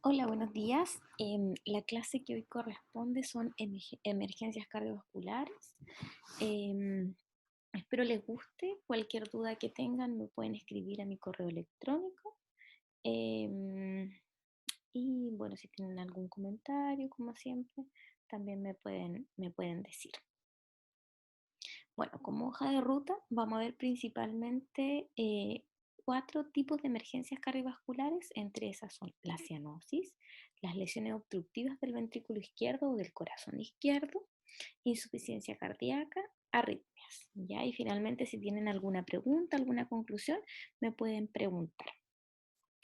Hola, buenos días. La clase que hoy corresponde son emergencias cardiovasculares. Em, Espero les guste. Cualquier duda que tengan me pueden escribir a mi correo electrónico. Em, y bueno, si tienen algún comentario, como siempre, también me pueden decir. Bueno, como hoja de ruta vamos a ver principalmente cuatro tipos de emergencias cardiovasculares. Entre esas son la cianosis, las lesiones obstructivas del ventrículo izquierdo o del corazón izquierdo, insuficiencia cardíaca, arritmias. ¿Ya? Y finalmente, si tienen alguna pregunta, alguna conclusión, me pueden preguntar.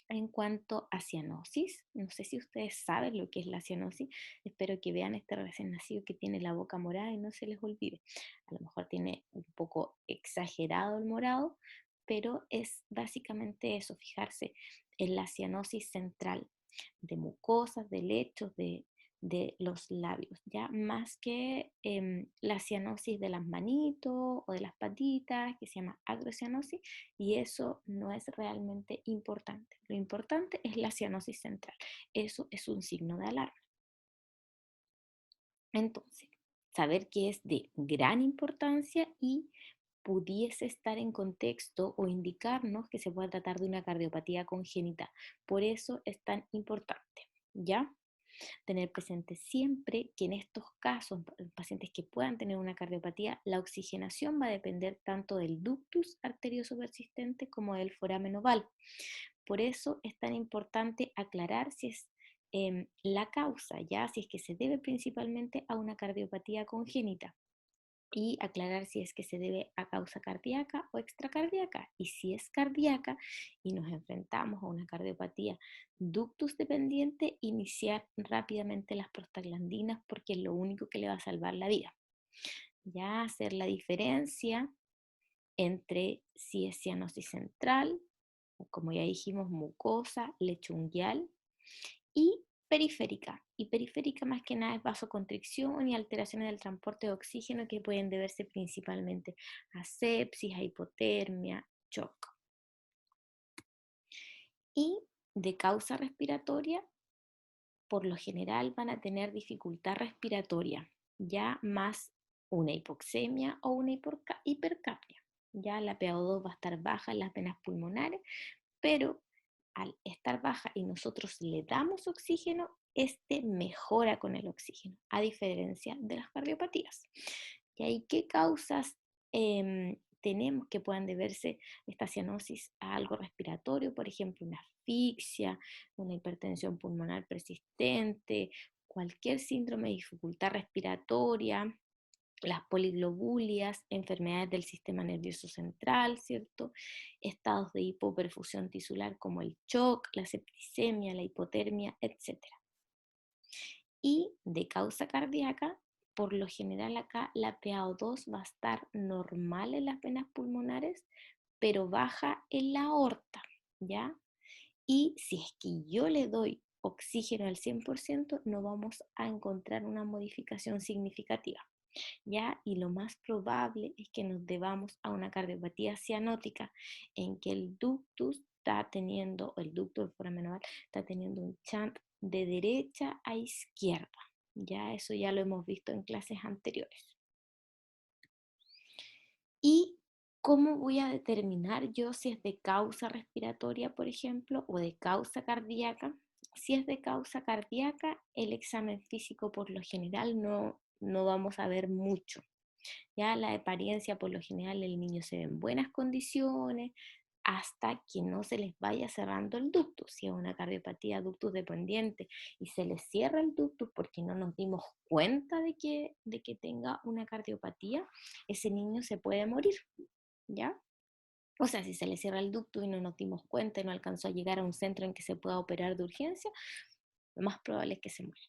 En cuanto a cianosis, no sé si ustedes saben lo que es la cianosis. Espero que vean este recién nacido que tiene la boca morada y no se les olvide. A lo mejor tiene un poco exagerado el morado, pero es básicamente eso, fijarse en la cianosis central de mucosas, de lechos, de los labios, ya más que la cianosis de las manitos o de las patitas, que se llama agrocianosis, y eso no es realmente importante. Lo importante es la cianosis central. Eso es un signo de alarma. Entonces, saber que es de gran importancia y pudiese estar en contexto o indicarnos que se puede tratar de una cardiopatía congénita. Por eso es tan importante, ¿ya? Tener presente siempre que en estos casos, pacientes que puedan tener una cardiopatía, la oxigenación va a depender tanto del ductus arterioso persistente como del foramen oval. Por eso es tan importante aclarar si es la causa, ya si es que se debe principalmente a una cardiopatía congénita, y aclarar si es que se debe a causa cardíaca o extracardíaca. Y si es cardíaca y nos enfrentamos a una cardiopatía ductus dependiente, iniciar rápidamente las prostaglandinas porque es lo único que le va a salvar la vida. Ya hacer la diferencia entre si es cianosis central, como ya dijimos, mucosa, lechunguial, y periférica. Y periférica más que nada es vasoconstricción y alteraciones del transporte de oxígeno que pueden deberse principalmente a sepsis, a hipotermia, shock. Y de causa respiratoria, por lo general van a tener dificultad respiratoria, ya más una hipoxemia o una hipercapnia. Ya la PaO2 va a estar baja en las venas pulmonares, pero al estar baja y nosotros le damos oxígeno, este mejora con el oxígeno, a diferencia de las cardiopatías. ¿Y ahí qué causas tenemos que puedan deberse esta cianosis a algo respiratorio? Por ejemplo, una asfixia, una hipertensión pulmonar persistente, cualquier síndrome de dificultad respiratoria, las poliglobulias, enfermedades del sistema nervioso central, ¿cierto? Estados de hipoperfusión tisular como el shock, la septicemia, la hipotermia, etcétera. Y de causa cardíaca, por lo general acá la PaO2 va a estar normal en las venas pulmonares, pero baja en la aorta, ¿ya? Y si es que yo le doy oxígeno al 100%, no vamos a encontrar una modificación significativa, ¿ya? Y lo más probable es que nos debamos a una cardiopatía cianótica en que el ductus está teniendo, el ducto del foramen oval está teniendo un chant de derecha a izquierda. Ya eso ya lo hemos visto en clases anteriores. ¿Y cómo voy a determinar yo si es de causa respiratoria, por ejemplo, o de causa cardíaca? Si es de causa cardíaca, el examen físico por lo general no vamos a ver mucho. Ya la apariencia, por lo general, el niño se ve en buenas condiciones hasta que no se les vaya cerrando el ductus. Si es una cardiopatía ductus dependiente y se les cierra el ductus porque no nos dimos cuenta de que tenga una cardiopatía, ese niño se puede morir, ¿ya? O sea, si se le cierra el ductus y no nos dimos cuenta y no alcanzó a llegar a un centro en que se pueda operar de urgencia, lo más probable es que se muera.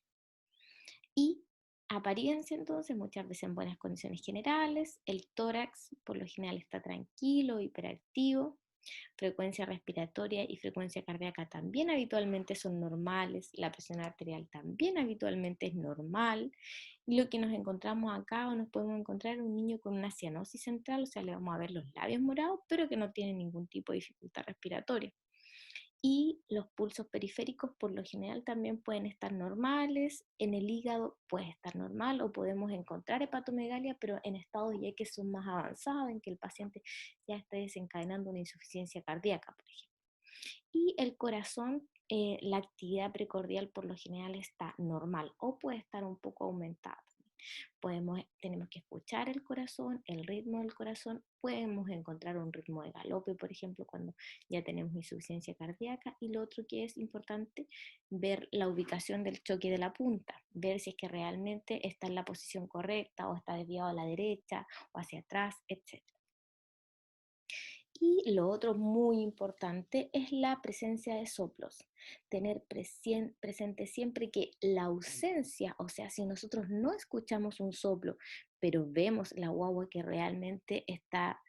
Y apariencia entonces, muchas veces en buenas condiciones generales, el tórax por lo general está tranquilo, hiperactivo, frecuencia respiratoria y frecuencia cardíaca también habitualmente son normales, la presión arterial también habitualmente es normal, y lo que nos encontramos acá o nos podemos encontrar un niño con una cianosis central, o sea, le vamos a ver los labios morados, pero que no tiene ningún tipo de dificultad respiratoria. Y los pulsos periféricos por lo general también pueden estar normales, en el hígado puede estar normal o podemos encontrar hepatomegalia, pero en estados ya que son más avanzados, en que el paciente ya está desencadenando una insuficiencia cardíaca, por ejemplo. Y el corazón, la actividad precordial por lo general está normal o puede estar un poco aumentada. Tenemos que escuchar el corazón, el ritmo del corazón, podemos encontrar un ritmo de galope, por ejemplo, cuando ya tenemos insuficiencia cardíaca, y lo otro que es importante, ver la ubicación del choque de la punta, ver si es que realmente está en la posición correcta o está desviado a la derecha o hacia atrás, etc. Y lo otro muy importante es la presencia de soplos. Tener presente siempre que la ausencia, o sea, si nosotros no escuchamos un soplo, pero vemos la guagua que realmente está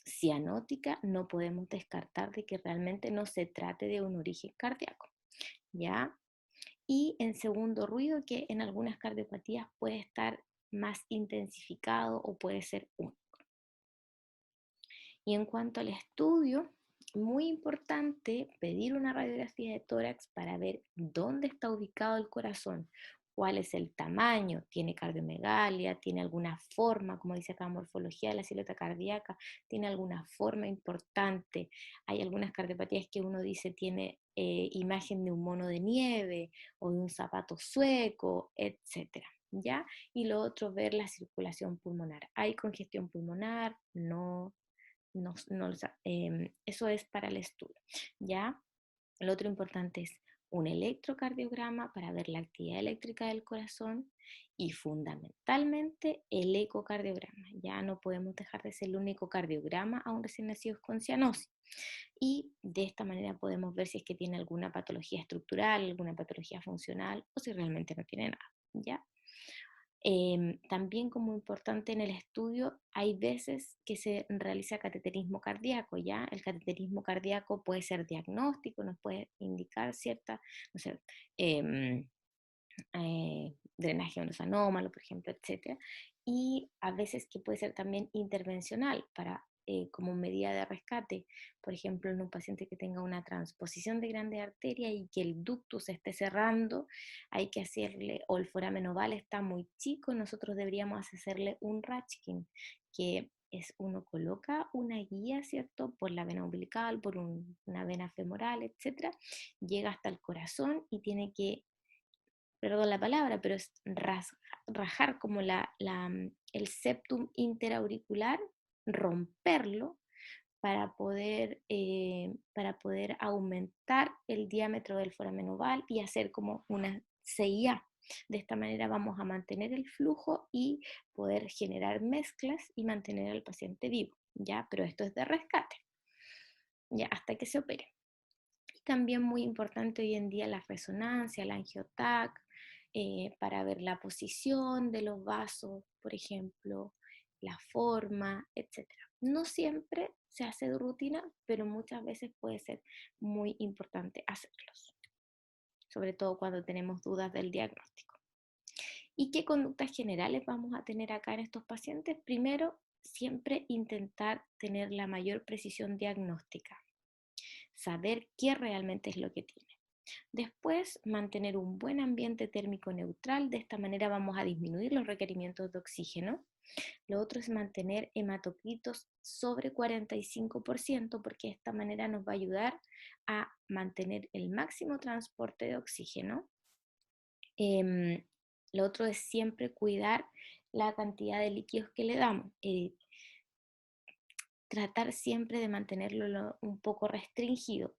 cianótica, no podemos descartar de que realmente no se trate de un origen cardíaco, ¿ya? Y en segundo, ruido que en algunas cardiopatías puede estar más intensificado o puede ser único. Y en cuanto al estudio, muy importante pedir una radiografía de tórax para ver dónde está ubicado el corazón, cuál es el tamaño, tiene cardiomegalia, tiene alguna forma, como dice acá, morfología de la silueta cardíaca, tiene alguna forma importante. Hay algunas cardiopatías que uno dice tiene imagen de un mono de nieve o de un zapato sueco, etcétera. ¿Ya? Y lo otro, ver la circulación pulmonar. ¿Hay congestión pulmonar? No, eso es para el estudio, ¿ya? Lo otro importante es un electrocardiograma para ver la actividad eléctrica del corazón y fundamentalmente el ecocardiograma. Ya no podemos dejar de ser el único cardiograma a un recién nacido con cianosis. Y de esta manera podemos ver si es que tiene alguna patología estructural, alguna patología funcional o si realmente no tiene nada, ¿ya? También como importante en el estudio, hay veces que se realiza cateterismo cardíaco, ¿ya? El cateterismo cardíaco puede ser diagnóstico, nos puede indicar cierta, no sé, em, drenaje venoso anómalo, por ejemplo, etcétera. Y a veces que puede ser también intervencional para como medida de rescate, por ejemplo, en un paciente que tenga una transposición de grande arteria y que el ducto se esté cerrando, hay que hacerle, o el foramen oval está muy chico, nosotros deberíamos hacerle un Rachkin, que es uno coloca una guía, ¿cierto? Por la vena umbilical, por una vena femoral, etcétera, llega hasta el corazón y tiene que, perdón la palabra, pero es rajar como el septum interauricular, romperlo para poder aumentar el diámetro del foramen oval y hacer como una CIA. De esta manera vamos a mantener el flujo y poder generar mezclas y mantener al paciente vivo, ¿ya? Pero esto es de rescate, ¿ya? Hasta que se opere. También muy importante hoy en día la resonancia, la angiotac, para ver la posición de los vasos, por ejemplo, la forma, etcétera. No siempre se hace de rutina, pero muchas veces puede ser muy importante hacerlos, sobre todo cuando tenemos dudas del diagnóstico. ¿Y qué conductas generales vamos a tener acá en estos pacientes? Primero, siempre intentar tener la mayor precisión diagnóstica, saber qué realmente es lo que tiene. Después, mantener un buen ambiente térmico neutral, de esta manera vamos a disminuir los requerimientos de oxígeno. Lo otro es mantener hematocritos sobre 45%, porque de esta manera nos va a ayudar a mantener el máximo transporte de oxígeno. Lo otro es siempre cuidar la cantidad de líquidos que le damos. Tratar siempre de mantenerlo un poco restringido,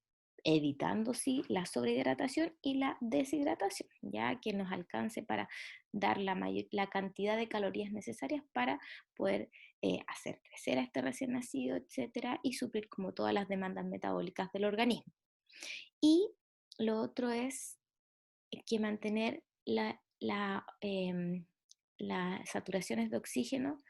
evitando sí la sobrehidratación y la deshidratación, ya que nos alcance para dar la cantidad de calorías necesarias para poder hacer crecer a este recién nacido, etcétera, y suplir como todas las demandas metabólicas del organismo. Y lo otro es que mantener las saturaciones de oxígeno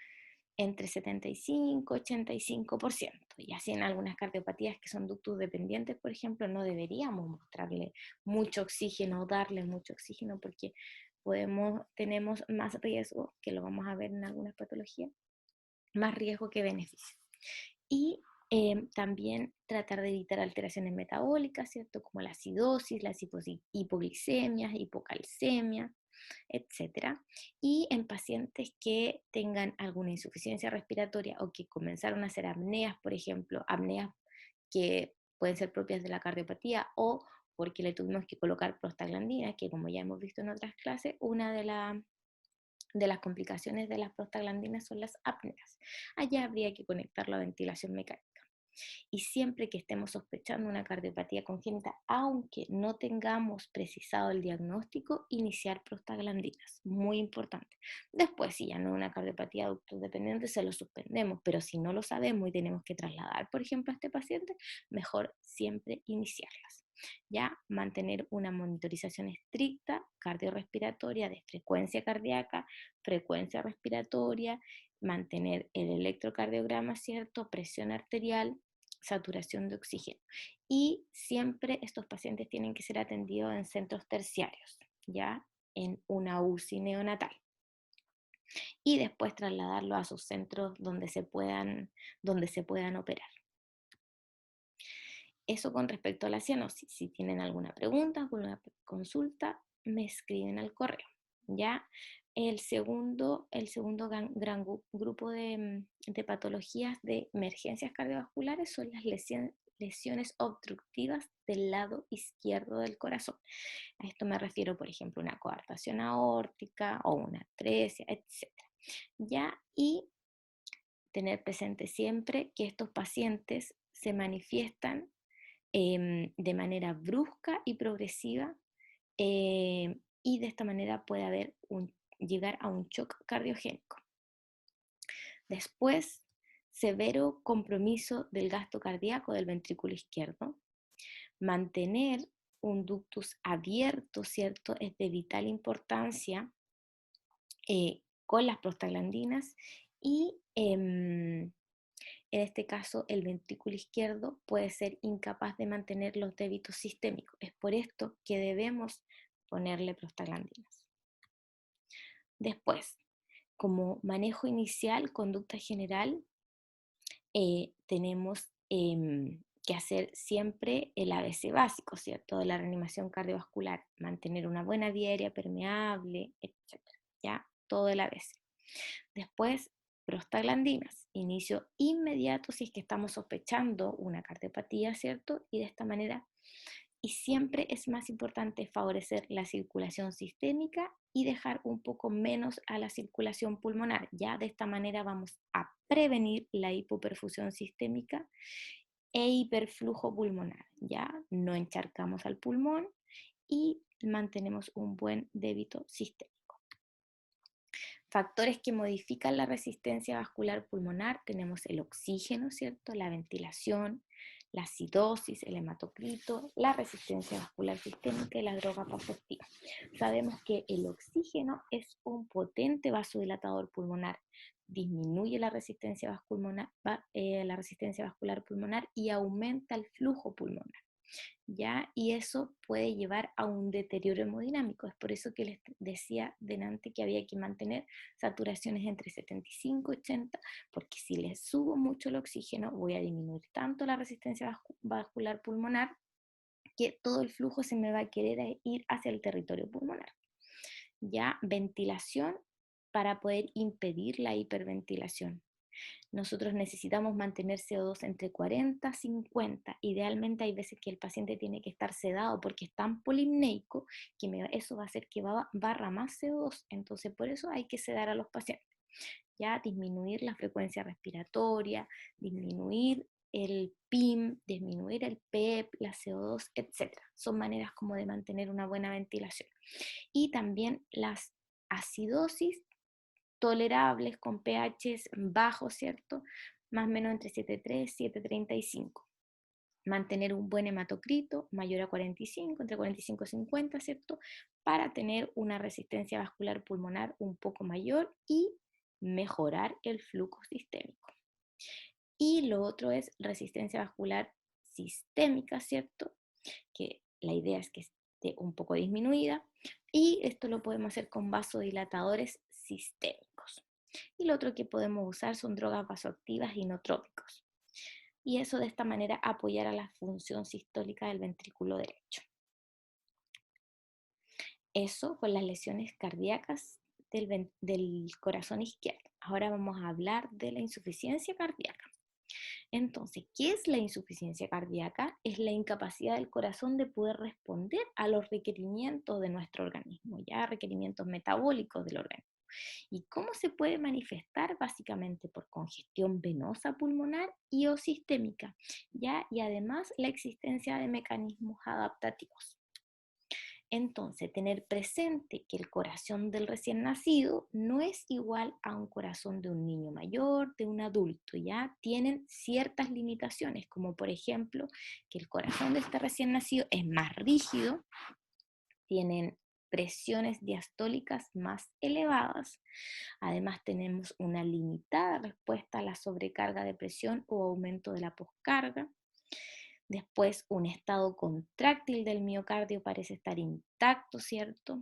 entre 75 y 85%. Y así en algunas cardiopatías que son ductus dependientes, por ejemplo, no deberíamos mostrarle mucho oxígeno o darle mucho oxígeno porque tenemos más riesgo, que lo vamos a ver en algunas patologías, más riesgo que beneficio. Y También tratar de evitar alteraciones metabólicas, ¿cierto? Como la acidosis, las hipoglicemias, hipocalcemia, etcétera. Y en pacientes que tengan alguna insuficiencia respiratoria o que comenzaron a hacer apneas, por ejemplo, apneas que pueden ser propias de la cardiopatía o porque le tuvimos que colocar prostaglandina, que como ya hemos visto en otras clases, una de las complicaciones de las prostaglandinas son las apneas. Allá habría que conectar la ventilación mecánica. Y siempre que estemos sospechando una cardiopatía congénita, aunque no tengamos precisado el diagnóstico, iniciar prostaglandinas, muy importante. Después, si ya no es una cardiopatía dependiente, se lo suspendemos, pero si no lo sabemos y tenemos que trasladar, por ejemplo, a este paciente, mejor siempre iniciarlas. Ya mantener una monitorización estricta cardiorrespiratoria de frecuencia cardíaca, frecuencia respiratoria, mantener el electrocardiograma, ¿cierto? Presión arterial, saturación de oxígeno. Y siempre estos pacientes tienen que ser atendidos en centros terciarios, ya en una UCI neonatal. Y después trasladarlo a sus centros donde se puedan operar. Eso con respecto a la cianosis. Si tienen alguna pregunta, alguna consulta, me escriben al correo. ¿Ya? El segundo gran grupo de patologías de emergencias cardiovasculares son las lesiones obstructivas del lado izquierdo del corazón. A esto me refiero, por ejemplo, a una coartación aórtica o una atresia, etc. ¿Ya? Y tener presente siempre que estos pacientes se manifiestan de manera brusca y progresiva, y de esta manera puede llegar a un shock cardiogénico. Después, severo compromiso del gasto cardíaco del ventrículo izquierdo. Mantener un ductus abierto, ¿cierto? Es de vital importancia con las prostaglandinas y en este caso, el ventrículo izquierdo puede ser incapaz de mantener los débitos sistémicos. Es por esto que debemos ponerle prostaglandinas. Después, como manejo inicial, conducta general, tenemos que hacer siempre el ABC básico, ¿cierto? De la reanimación cardiovascular, mantener una buena vía aérea permeable, etc. ¿Ya? Todo el ABC. Después, prostaglandinas, inicio inmediato si es que estamos sospechando una cardiopatía, ¿cierto? Y de esta manera, y siempre es más importante favorecer la circulación sistémica y dejar un poco menos a la circulación pulmonar. Ya de esta manera vamos a prevenir la hipoperfusión sistémica e hiperflujo pulmonar. Ya no encharcamos al pulmón y mantenemos un buen débito sistémico. Factores que modifican la resistencia vascular pulmonar, tenemos el oxígeno, ¿cierto? La ventilación, la acidosis, el hematocrito, la resistencia vascular sistémica y la droga vasoactiva. Sabemos que el oxígeno es un potente vasodilatador pulmonar, disminuye la resistencia vascular pulmonar y aumenta el flujo pulmonar. ¿Ya? Y eso puede llevar a un deterioro hemodinámico. Es por eso que les decía delante que había que mantener saturaciones entre 75 y 80, porque si les subo mucho el oxígeno, voy a disminuir tanto la resistencia vascular pulmonar que todo el flujo se me va a querer ir hacia el territorio pulmonar. Ya, ventilación para poder impedir la hiperventilación. Nosotros necesitamos mantener CO2 entre 40 y 50. Idealmente hay veces que el paciente tiene que estar sedado porque es tan polimneico que eso va a hacer que barra más CO2. Entonces por eso hay que sedar a los pacientes. Ya disminuir la frecuencia respiratoria, disminuir el PIM, disminuir el PEP, la CO2, etc. Son maneras como de mantener una buena ventilación. Y también las acidosis tolerables con pHs bajos, ¿cierto? Más o menos entre 7,3 y 7,35. Mantener un buen hematocrito mayor a 45, entre 45 y 50, ¿cierto? Para tener una resistencia vascular pulmonar un poco mayor y mejorar el flujo sistémico. Y lo otro es resistencia vascular sistémica, ¿cierto? Que la idea es que esté un poco disminuida, y esto lo podemos hacer con vasodilatadores sistémicos. Y lo otro que podemos usar son drogas vasoactivas inotrópicos. y eso de esta manera apoyar a la función sistólica del ventrículo derecho. Eso con las lesiones cardíacas del corazón izquierdo. Ahora vamos a hablar de la insuficiencia cardíaca. Entonces, ¿qué es la insuficiencia cardíaca? Es la incapacidad del corazón de poder responder a los requerimientos de nuestro organismo, ya requerimientos metabólicos del organismo. ¿Y cómo se puede manifestar? Básicamente por congestión venosa pulmonar y o sistémica, ya, y además la existencia de mecanismos adaptativos. Entonces, tener presente que el corazón del recién nacido no es igual a un corazón de un niño mayor, de un adulto, ¿ya? Tienen ciertas limitaciones, como por ejemplo que el corazón de este recién nacido es más rígido, tienen presiones diastólicas más elevadas, además tenemos una limitada respuesta a la sobrecarga de presión o aumento de la poscarga. Después, un estado contráctil del miocardio parece estar intacto, ¿cierto?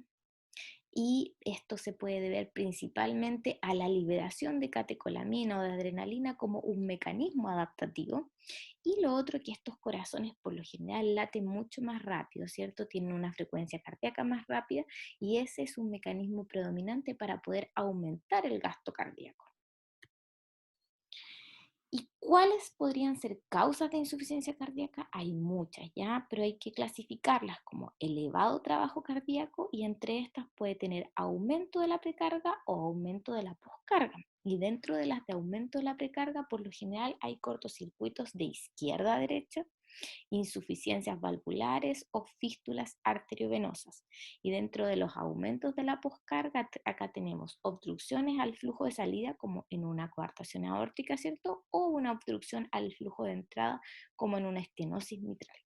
Y esto se puede deber principalmente a la liberación de catecolamina o de adrenalina como un mecanismo adaptativo. Y lo otro que estos corazones por lo general laten mucho más rápido, ¿cierto? Tienen una frecuencia cardíaca más rápida y ese es un mecanismo predominante para poder aumentar el gasto cardíaco. ¿Y cuáles podrían ser causas de insuficiencia cardíaca? Hay muchas, ¿ya? Pero hay que clasificarlas como elevado trabajo cardíaco y entre estas puede tener aumento de la precarga o aumento de la poscarga. Y dentro de las de aumento de la precarga, por lo general hay cortocircuitos de izquierda a derecha, insuficiencias valvulares o fístulas arteriovenosas. Y dentro de los aumentos de la poscarga, acá tenemos obstrucciones al flujo de salida, como en una coartación aórtica, ¿cierto? O una obstrucción al flujo de entrada, como en una estenosis mitral.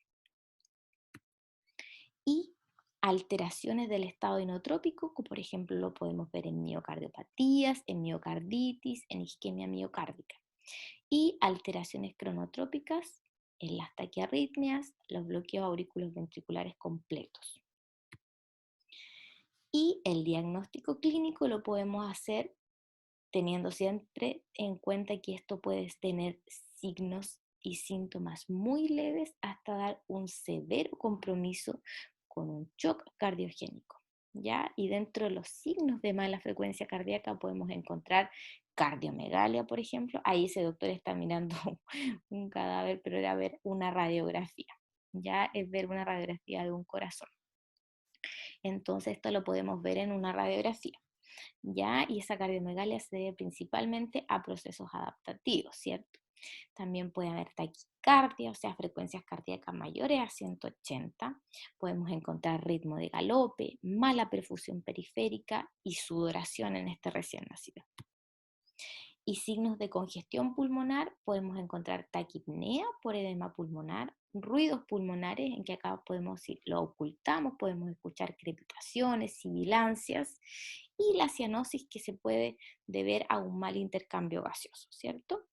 Y alteraciones del estado inotrópico, como por ejemplo lo podemos ver en miocardiopatías, en miocarditis, en isquemia miocárdica. Y alteraciones cronotrópicas en las taquiarritmias, los bloqueos auriculares ventriculares completos. Y el diagnóstico clínico lo podemos hacer teniendo siempre en cuenta que esto puede tener signos y síntomas muy leves hasta dar un severo compromiso con un shock cardiogénico, ¿ya? Y dentro de los signos de mala frecuencia cardíaca podemos encontrar cardiomegalia, por ejemplo. Ahí ese doctor está mirando un cadáver, pero era ver una radiografía, ¿ya? Es ver una radiografía de un corazón. Entonces esto lo podemos ver en una radiografía. ¿Ya? Y esa cardiomegalia se debe principalmente a procesos adaptativos, ¿cierto? También puede haber taquicardia, o sea, frecuencias cardíacas mayores a 180. Podemos encontrar ritmo de galope, mala perfusión periférica y sudoración en este recién nacido. Y signos de congestión pulmonar, podemos encontrar taquipnea por edema pulmonar, ruidos pulmonares, en que acá podemos, si lo ocultamos, podemos escuchar crepitaciones, sibilancias, y la cianosis que se puede deber a un mal intercambio gaseoso, ¿cierto?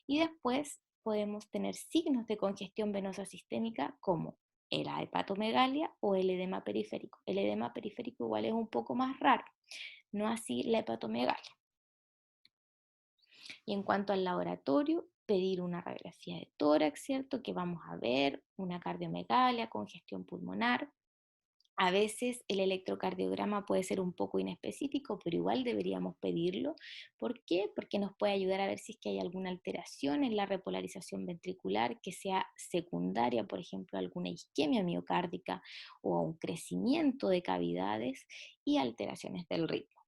Y después podemos tener signos de congestión venosa sistémica como la hepatomegalia o el edema periférico. El edema periférico igual es un poco más raro, no así la hepatomegalia. Y en cuanto al laboratorio, pedir una radiografía de tórax, ¿cierto? Que vamos a ver, una cardiomegalia, congestión pulmonar. A veces el electrocardiograma puede ser un poco inespecífico, pero igual deberíamos pedirlo. ¿Por qué? Porque nos puede ayudar a ver si es que hay alguna alteración en la repolarización ventricular que sea secundaria, por ejemplo, a alguna isquemia miocárdica o a un crecimiento de cavidades y alteraciones del ritmo.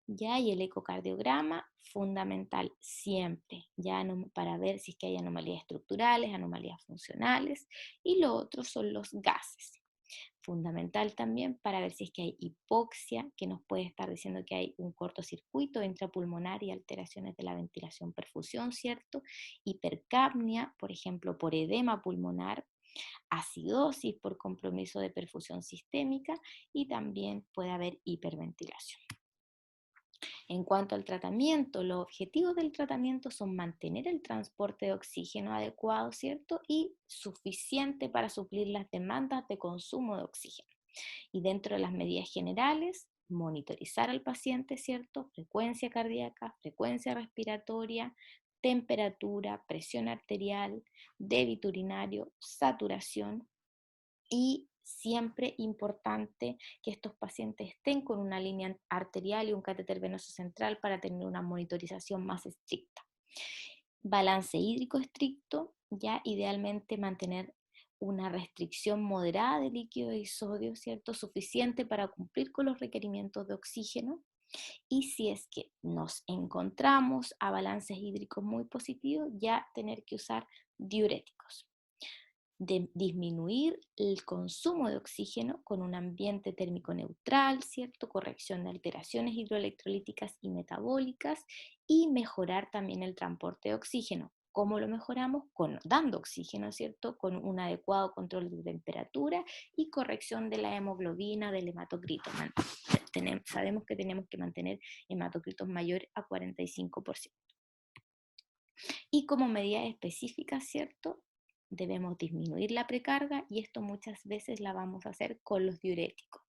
Ya, y el ecocardiograma, fundamental siempre, ya para ver si es que hay anomalías estructurales, anomalías funcionales, y lo otro son los gases. Fundamental también para ver si es que hay hipoxia, que nos puede estar diciendo que hay un cortocircuito intrapulmonar y alteraciones de la ventilación perfusión, ¿cierto? Hipercapnia, por ejemplo, por edema pulmonar, acidosis por compromiso de perfusión sistémica y también puede haber hiperventilación. En cuanto al tratamiento, los objetivos del tratamiento son mantener el transporte de oxígeno adecuado, ¿cierto? Y suficiente para suplir las demandas de consumo de oxígeno. Y dentro de las medidas generales, monitorizar al paciente, ¿cierto? Frecuencia cardíaca, frecuencia respiratoria, temperatura, presión arterial, débito urinario, saturación y siempre importante que estos pacientes estén con una línea arterial y un catéter venoso central para tener una monitorización más estricta. Balance hídrico estricto, ya idealmente mantener una restricción moderada de líquido y sodio, ¿cierto? Suficiente para cumplir con los requerimientos de oxígeno. Y si es que nos encontramos a balances hídricos muy positivos, ya tener que usar diuréticos. Disminuir el consumo de oxígeno con un ambiente térmico neutral, ¿cierto? Corrección de alteraciones hidroelectrolíticas y metabólicas y mejorar también el transporte de oxígeno. ¿Cómo lo mejoramos? Dando oxígeno, ¿cierto? Con un adecuado control de temperatura y corrección de la hemoglobina, del hematocrito. Sabemos que tenemos que mantener hematocritos mayores a 45%. Y como medida específica, ¿cierto? Debemos disminuir la precarga y esto muchas veces la vamos a hacer con los diuréticos.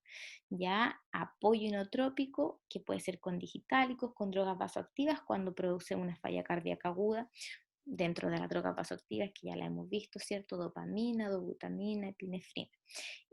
Ya apoyo inotrópico, que puede ser con digitálicos, con drogas vasoactivas cuando produce una falla cardíaca aguda, dentro de las drogas vasoactivas que ya la hemos visto, ¿cierto? Dopamina, dobutamina, epinefrina.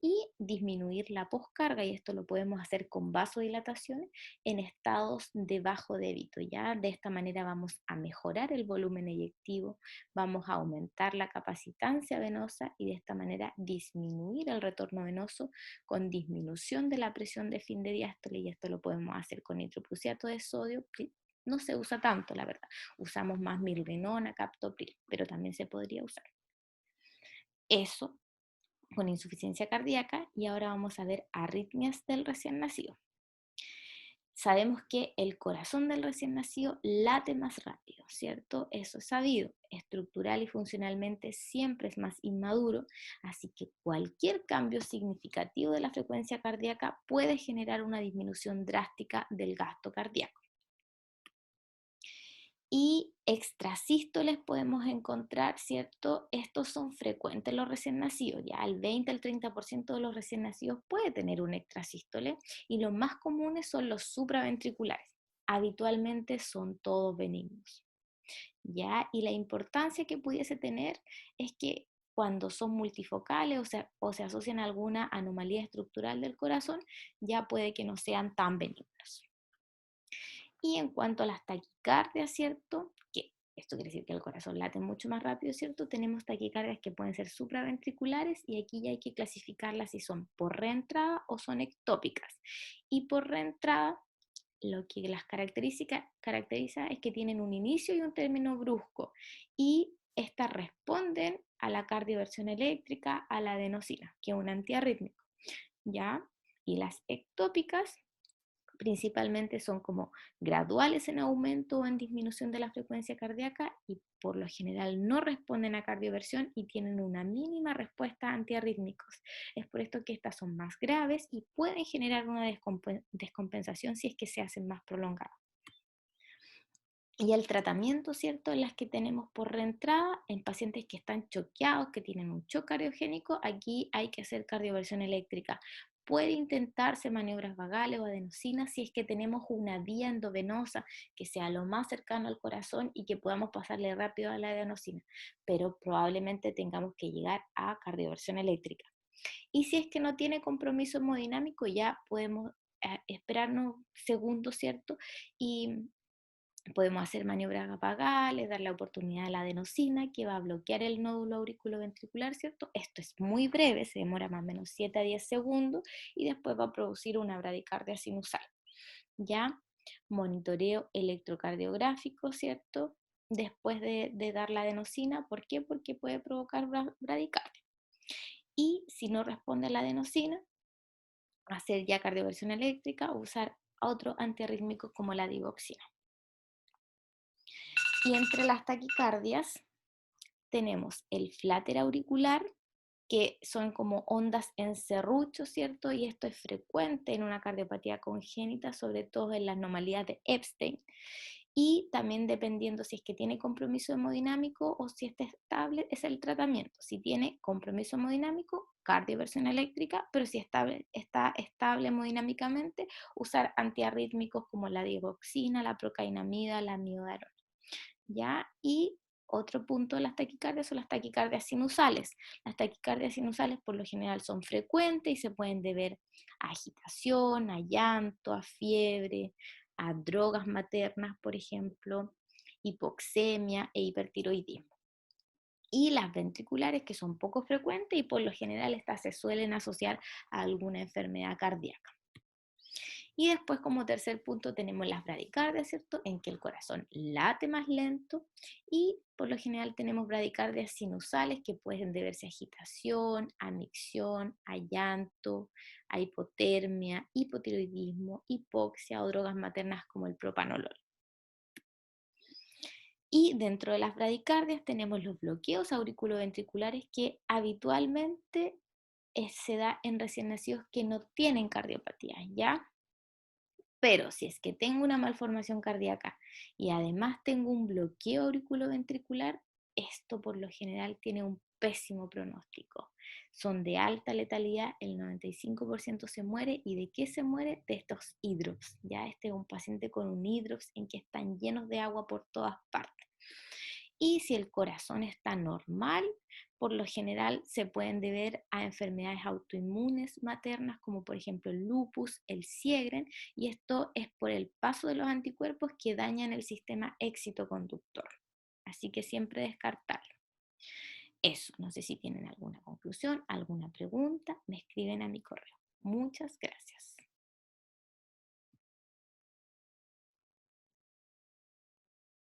Y disminuir la poscarga, y esto lo podemos hacer con vasodilatación en estados de bajo débito. Ya de esta manera vamos a mejorar el volumen eyectivo, vamos a aumentar la capacitancia venosa y de esta manera disminuir el retorno venoso con disminución de la presión de fin de diástole, y esto lo podemos hacer con nitroprusiato de sodio. No se usa tanto, la verdad. Usamos más milrinona, captopril, pero también se podría usar. Eso con insuficiencia cardíaca. Y ahora vamos a ver arritmias del recién nacido. Sabemos que el corazón del recién nacido late más rápido, ¿cierto? Eso es sabido. Estructural y funcionalmente siempre es más inmaduro, así que cualquier cambio significativo de la frecuencia cardíaca puede generar una disminución drástica del gasto cardíaco. Y extrasístoles podemos encontrar, ¿cierto? Estos son frecuentes en los recién nacidos, ya el 20 al 30% de los recién nacidos puede tener un extrasístole y los más comunes son los supraventriculares. Habitualmente son todos benignos, ¿ya? Y la importancia que pudiese tener es que cuando son multifocales o se asocian a alguna anomalía estructural del corazón, ya puede que no sean tan benignos. Y en cuanto a las taquicardias, ¿cierto? Que esto quiere decir que el corazón late mucho más rápido, ¿cierto? Tenemos taquicardias que pueden ser supraventriculares y aquí ya hay que clasificarlas si son por reentrada o son ectópicas. Y por reentrada, lo que las caracteriza es que tienen un inicio y un término brusco y estas responden a la cardioversión eléctrica, a la adenosina, que es un antiarrítmico, ¿ya? Y las ectópicas principalmente son como graduales en aumento o en disminución de la frecuencia cardíaca y por lo general no responden a cardioversión y tienen una mínima respuesta a antiarrítmicos. Es por esto que estas son más graves y pueden generar una descompensación si es que se hacen más prolongadas. Y el tratamiento, ¿cierto? En las que tenemos por reentrada, en pacientes que están choqueados, que tienen un shock cardiogénico, aquí hay que hacer cardioversión eléctrica. Puede intentarse maniobras vagales o adenosinas si es que tenemos una vía endovenosa que sea lo más cercano al corazón y que podamos pasarle rápido a la adenosina, pero probablemente tengamos que llegar a cardioversión eléctrica. Y si es que no tiene compromiso hemodinámico, ya podemos esperarnos segundos, ¿cierto? Y podemos hacer maniobras vagales, dar la oportunidad a la adenosina que va a bloquear el nódulo auriculoventricular, ¿cierto? Esto es muy breve, se demora más o menos 7 a 10 segundos y después va a producir una bradicardia sinusal. ¿Ya? Monitoreo electrocardiográfico, ¿cierto? Después de dar la adenosina, ¿por qué? Porque puede provocar bradicardia. Y si no responde a la adenosina, hacer ya cardioversión eléctrica o usar otro antiarrítmico como la digoxina. Y entre las taquicardias tenemos el flater auricular, que son como ondas en serrucho, ¿cierto? Y esto es frecuente en una cardiopatía congénita, sobre todo en la anomalía de Epstein. Y también dependiendo si es que tiene compromiso hemodinámico o si está estable, es el tratamiento. Si tiene compromiso hemodinámico, cardioversión eléctrica, pero si está estable hemodinámicamente, usar antiarrítmicos como la digoxina, la procainamida, la amiodarona. ¿ya? Y otro punto de las taquicardias son las taquicardias sinusales. Las taquicardias sinusales por lo general son frecuentes y se pueden deber a agitación, a llanto, a fiebre, a drogas maternas, por ejemplo, hipoxemia e hipertiroidismo. Y las ventriculares, que son poco frecuentes y por lo general estas se suelen asociar a alguna enfermedad cardíaca. Y después como tercer punto tenemos las bradicardias, ¿cierto? En que el corazón late más lento y por lo general tenemos bradicardias sinusales que pueden deberse a agitación, a micción, a llanto, a hipotermia, hipotiroidismo, hipoxia o drogas maternas como el propanolol. Y dentro de las bradicardias tenemos los bloqueos auriculoventriculares que habitualmente se da en recién nacidos que no tienen cardiopatía, ¿ya? Pero si es que tengo una malformación cardíaca y además tengo un bloqueo auriculoventricular, esto por lo general tiene un pésimo pronóstico. Son de alta letalidad, el 95% se muere. ¿Y de qué se muere? De estos hidrops. Ya este es un paciente con un hidrops en que están llenos de agua por todas partes. Y si el corazón está normal, por lo general se pueden deber a enfermedades autoinmunes maternas, como por ejemplo el lupus, el Sjögren, y esto es por el paso de los anticuerpos que dañan el sistema excitoconductor. Así que siempre descartarlo. Eso, no sé si tienen alguna conclusión, alguna pregunta, me escriben a mi correo. Muchas gracias.